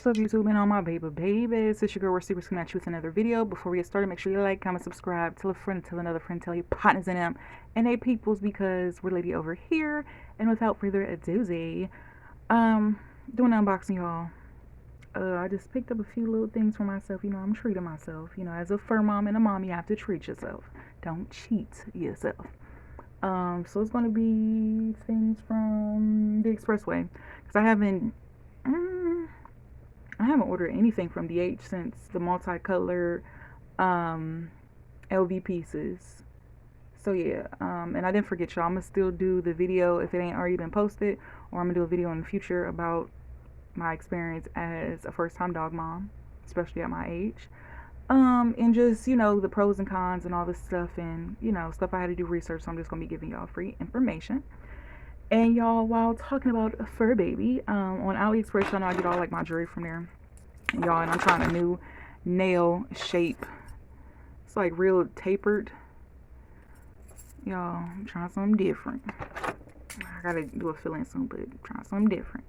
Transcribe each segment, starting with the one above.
What's up, YouTube and all my babies? It's your girl, we're Secrets coming at you with another video. Before we get started, make sure you like, comment, subscribe, tell a friend, tell another friend, tell your partners and them, and they peoples, because we're lady over here. And without further ado, doing an unboxing, y'all. I just picked up a few little things for myself. You know, I'm treating myself. You know, as a fur mom and a mom, you have to treat yourself. Don't cheat yourself. So it's going to be things from the Expressway, because I haven't ordered anything from DH since the multicolored LV pieces. So yeah, and I didn't forget y'all. I'm gonna still do the video if it ain't already been posted, or I'm gonna do a video in the future about my experience as a first-time dog mom, especially at my age. And just, you know, the pros and cons and all this stuff, and, you know, stuff I had to do research. So I'm just gonna be giving y'all free information. And y'all, while talking about a fur baby, on AliExpress, y'all know I get all like my jewelry from there. Y'all, and I'm trying a new nail shape. It's like real tapered. Y'all, I'm trying something different. I gotta do a fill-in soon, but I'm trying something different.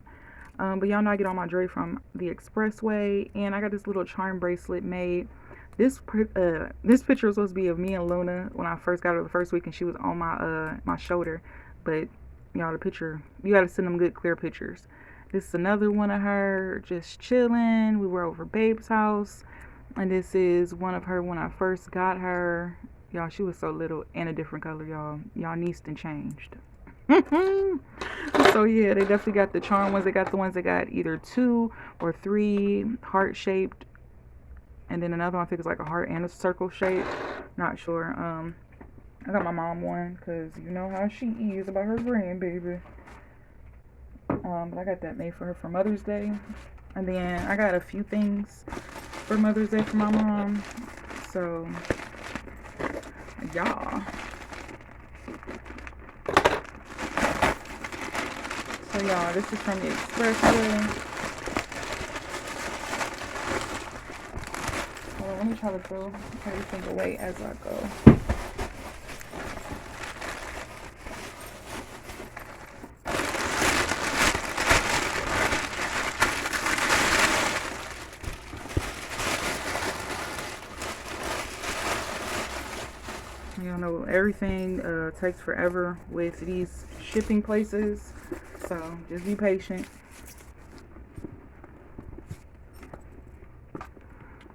But y'all know I get all my jewelry from the Expressway, and I got this little charm bracelet made. This picture was supposed to be of me and Luna when I first got her the first week, and she was on my shoulder. But y'all, the picture, you gotta send them good clear pictures. This is another one of her just chilling. We were over Babe's house, and this is one of her when I first got her. Y'all, she was so little and a different color. Y'all niece done changed. So yeah, they definitely got the charm ones. They got the ones that got either 2 or 3 heart shaped, and then another one I think is like a heart and a circle shape. Not sure. I got my mom one because you know how she is about her grandbaby. But I got that made for her for Mother's Day. And then I got a few things for Mother's Day for my mom. So, y'all. So, y'all, this is from the Expressway. Hold on, let me try to throw everything away as I go. Y'all know everything takes forever with these shipping places, so just be patient.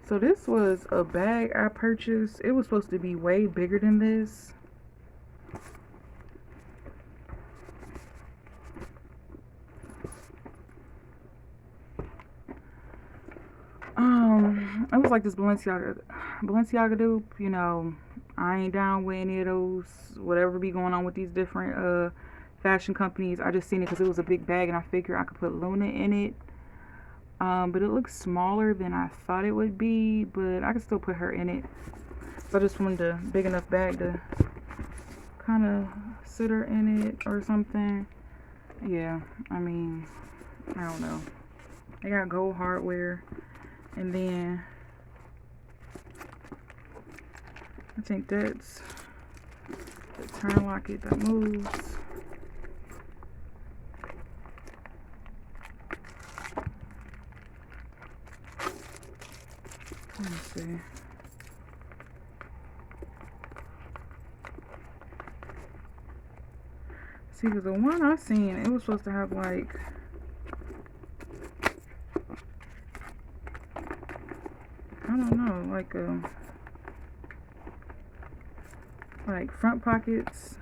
So this was a bag I purchased. It was supposed to be way bigger than this. It was like this Balenciaga dupe, you know. I ain't down with any of those, whatever be going on with these different fashion companies. I just seen it because it was a big bag, and I figured I could put Luna in it. But it looks smaller than I thought it would be, but I could still put her in it. So I just wanted a big enough bag to kind of sit her in it or something. Yeah, I mean, I don't know. They got gold hardware, and then I think that's the turn locket that moves. Let me see. See, because the one I seen, it was supposed to have like, I don't know, like front pockets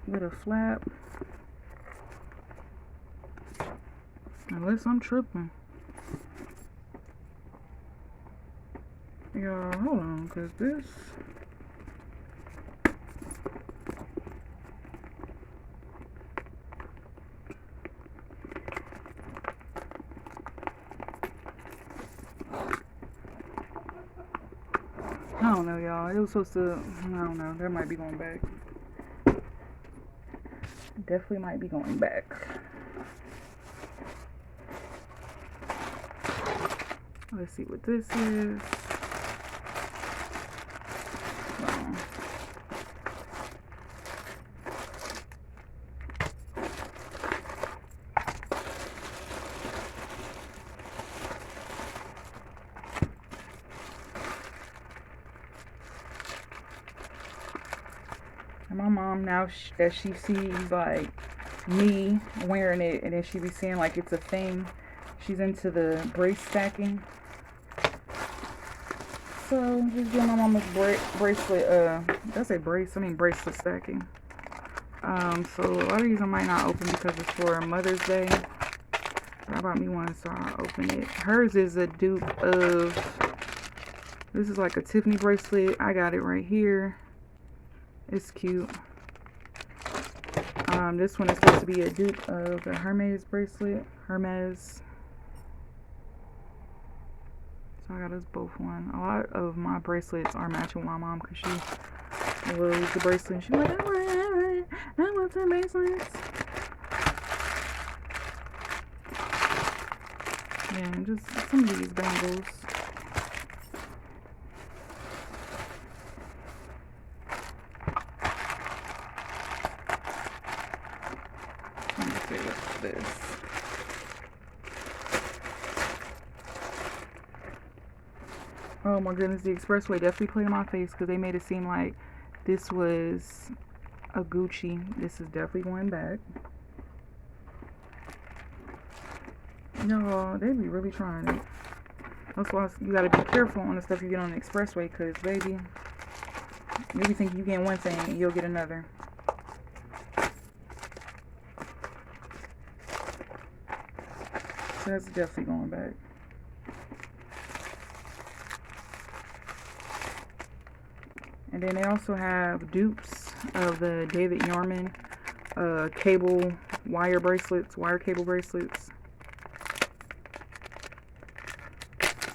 with a flap. Unless I'm tripping. Y'all, hold on, because this... I don't know, y'all. It was supposed to... I don't know. That might be going back. Definitely might be going back. Let's see what this is. my mom now that she sees like me wearing it, and then she be seeing like it's a thing. She's into the brace stacking. So just getting my mama's bracelet. Did I say brace? I mean bracelet stacking. So a lot of these I might not open because it's for Mother's Day. But I bought me one, so I'll open it. Hers is a dupe of. This is like a Tiffany bracelet. I got it right here. It's cute. This one is supposed to be a dupe of the Hermes bracelet. Hermes. So I got us both one. A lot of my bracelets are matching with my mom because she loves the bracelet. She's like, I want some bracelets. Yeah, and just some of these bangles. Let me see what's this. Oh my goodness, the Expressway definitely played in my face because they made it seem like this was a Gucci. This is definitely going back. No, they be really trying it. That's why you gotta be careful on the stuff you get on the Expressway because, baby, you be thinking you get one thing and you'll get another. So that's definitely going back. And then they also have dupes of the David Yurman cable wire bracelets, wire cable bracelets.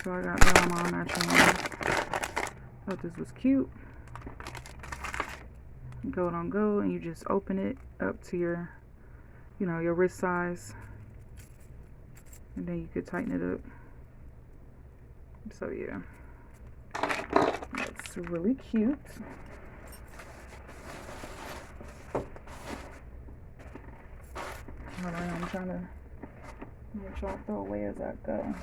So I got that on my matching one. Thought this was cute. Gold on gold, and you just open it up to your, you know, your wrist size, and then you could tighten it up. So yeah. It's really cute. Hold on, I'm trying to make sure I throw away as I go.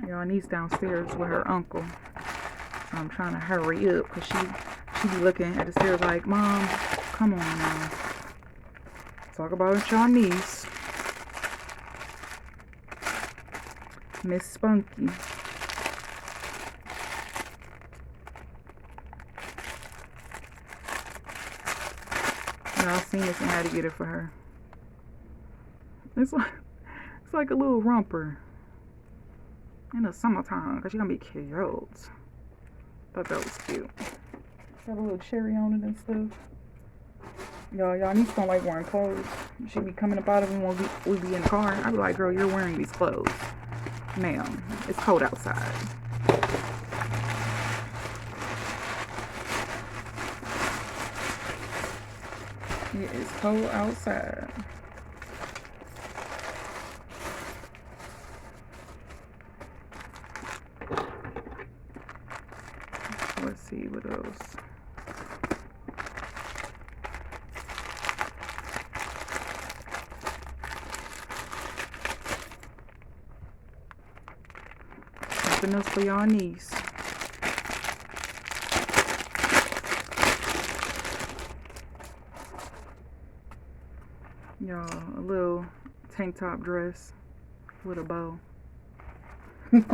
Y'all, niece downstairs with her uncle. So I'm trying to hurry up because she be looking at the stairs like, Mom, come on now. Talk about y'all niece. Miss Spunky. Y'all seen this and had to get it for her. It's like a little romper in the summertime because she's gonna be cute. Thought that was cute. Got a little cherry on it and stuff. Y'all niece don't like wearing clothes. She be coming up out of them when we be in the car. I be like, girl, you're wearing these clothes. Ma'am, it's cold outside. It is cold outside. Let's see what else. Something else for y'all niece. Y'all, a little tank top dress with a bow. Let's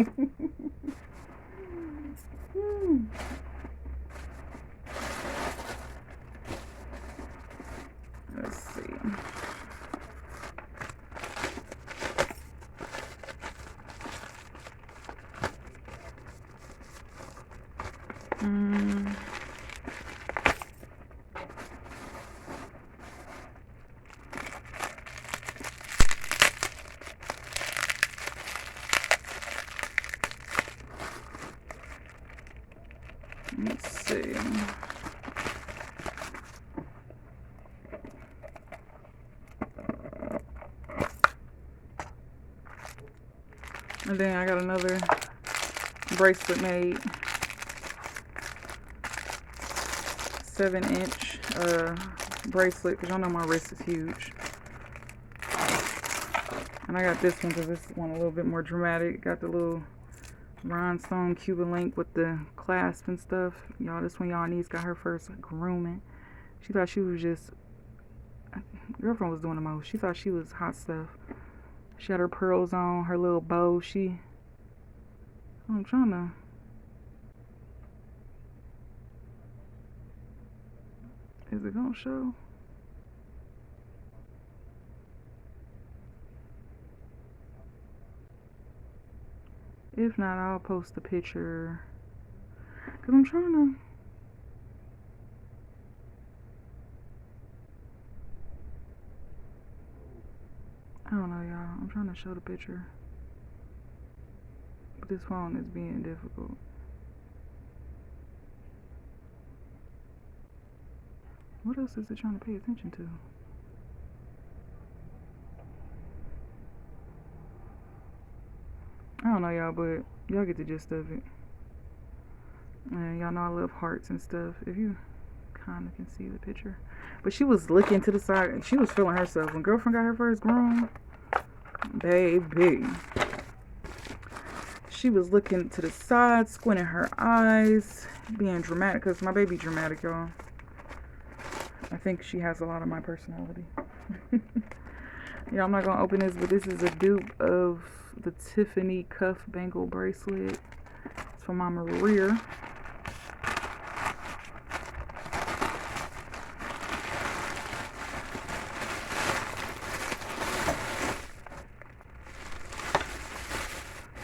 see. Let's see. And then I got another bracelet made. 7-inch bracelet, because y'all know my wrist is huge. And I got this one because this one a little bit more dramatic. Got the little Rhinestone Cuban link with the clasp and stuff. Y'all, this one y'all niece got her first grooming. She thought she was just, girlfriend was doing the most. She thought she was hot stuff. She had her pearls on, her little bow. I'm trying to, is it gonna show? If not, I'll post the picture. Cause I'm trying to, I don't know, y'all. I'm trying to show the picture. But this phone is being difficult. What else is it trying to pay attention to? I don't know, y'all, but y'all get the gist of it. And y'all know I love hearts and stuff. If you kind of can see the picture. But she was looking to the side and she was feeling herself. When girlfriend got her first groom, baby, she was looking to the side, squinting her eyes, being dramatic. Because my baby dramatic, y'all. I think she has a lot of my personality. Yeah, I'm not going to open this, but this is a dupe of the Tiffany cuff bangle bracelet. It's from Mama Maria.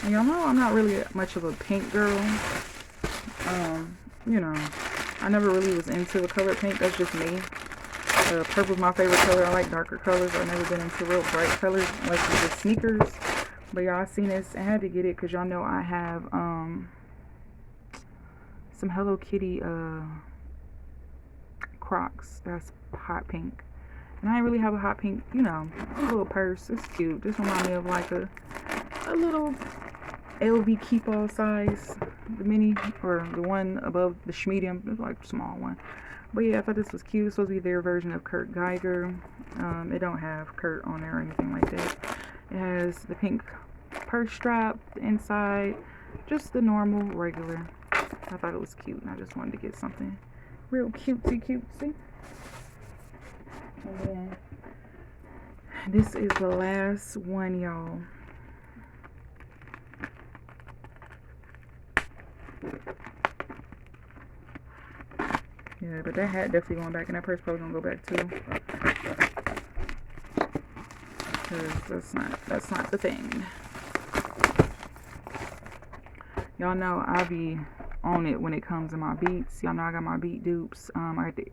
And y'all know I'm not really much of a pink girl. You know, I never really was into the color pink. That's just me. Purple's my favorite color. I like darker colors. I've never been into real bright colors unless it's just sneakers. But y'all seen this. I had to get it because y'all know I have some Hello Kitty Crocs. That's hot pink. And I didn't really have a hot pink, you know, little purse. It's cute. This reminds me of like a little LV keep all size. The mini, or the one above the medium. It's like a small one. But yeah, I thought this was cute. It's supposed to be their version of Kurt Geiger. It don't have Kurt on there or anything like that. It has the pink purse strap, the inside, just the normal, regular. I thought it was cute, and I just wanted to get something real cutesy. And then this is the last one, y'all. Yeah, but that hat definitely going back, and that purse probably gonna go back too. Cause that's not the thing. Y'all know I be on it when it comes to my beats. Y'all know I got my beat dupes. I got the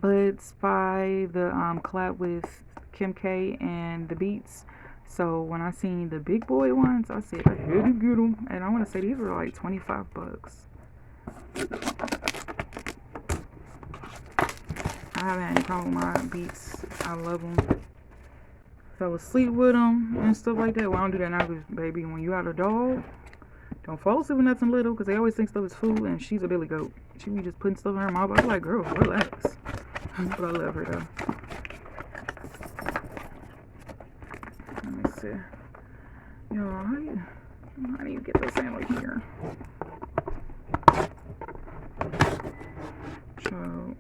earbuds by the collab with Kim K and the Beats. So when I seen the big boy ones, I said I had to get them, and I want to say these were like $25. I haven't had any problem with my beats. I love them. Fell asleep with them and stuff like that. Well, I don't do that now because, baby, when you out a dog, don't fall asleep with nothing little because they always think stuff is food, and she's a billy goat. She be just putting stuff in her mouth. I was like, girl, relax. But I love her, though. Let me see. Yo, how do you get this sandwich here? So,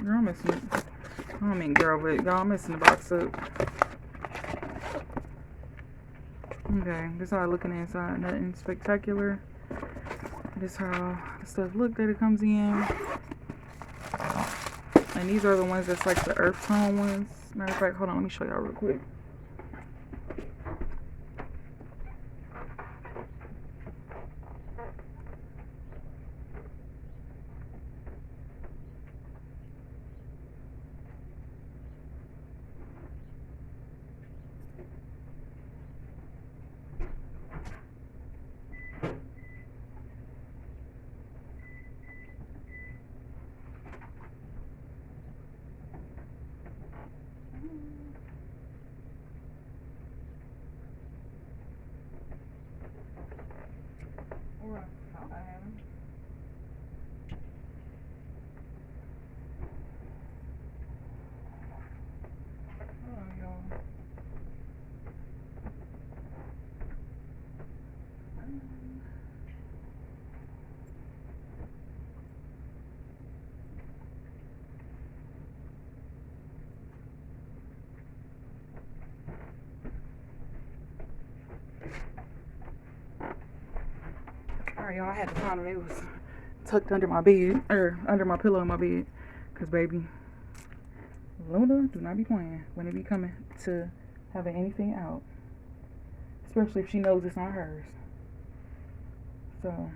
girl, I'm missing it. I don't mean girl, but y'all, I'm missing the box up. Okay, this is how I look on the inside. Nothing spectacular. This is how the stuff look that it comes in. And these are the ones that's like the earth tone ones. Matter of fact, hold on, let me show y'all real quick. Sorry, y'all. I had to find them. It was tucked under my bed, or under my pillow in my bed. Because, baby, Luna do not be playing when it be coming to having anything out. Especially if she knows it's not hers. So,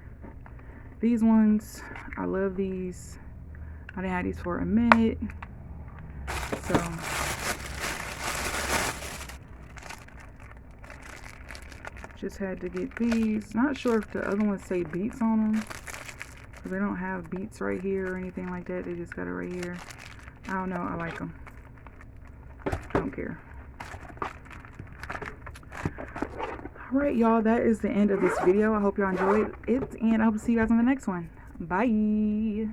these ones, I love these. I done had these for a minute. So, just had to get these. Not sure if the other ones say beats on them. Because they don't have beats right here or anything like that. They just got it right here. I don't know. I like them. I don't care. Alright, y'all. That is the end of this video. I hope y'all enjoyed it. And I hope to see you guys on the next one. Bye.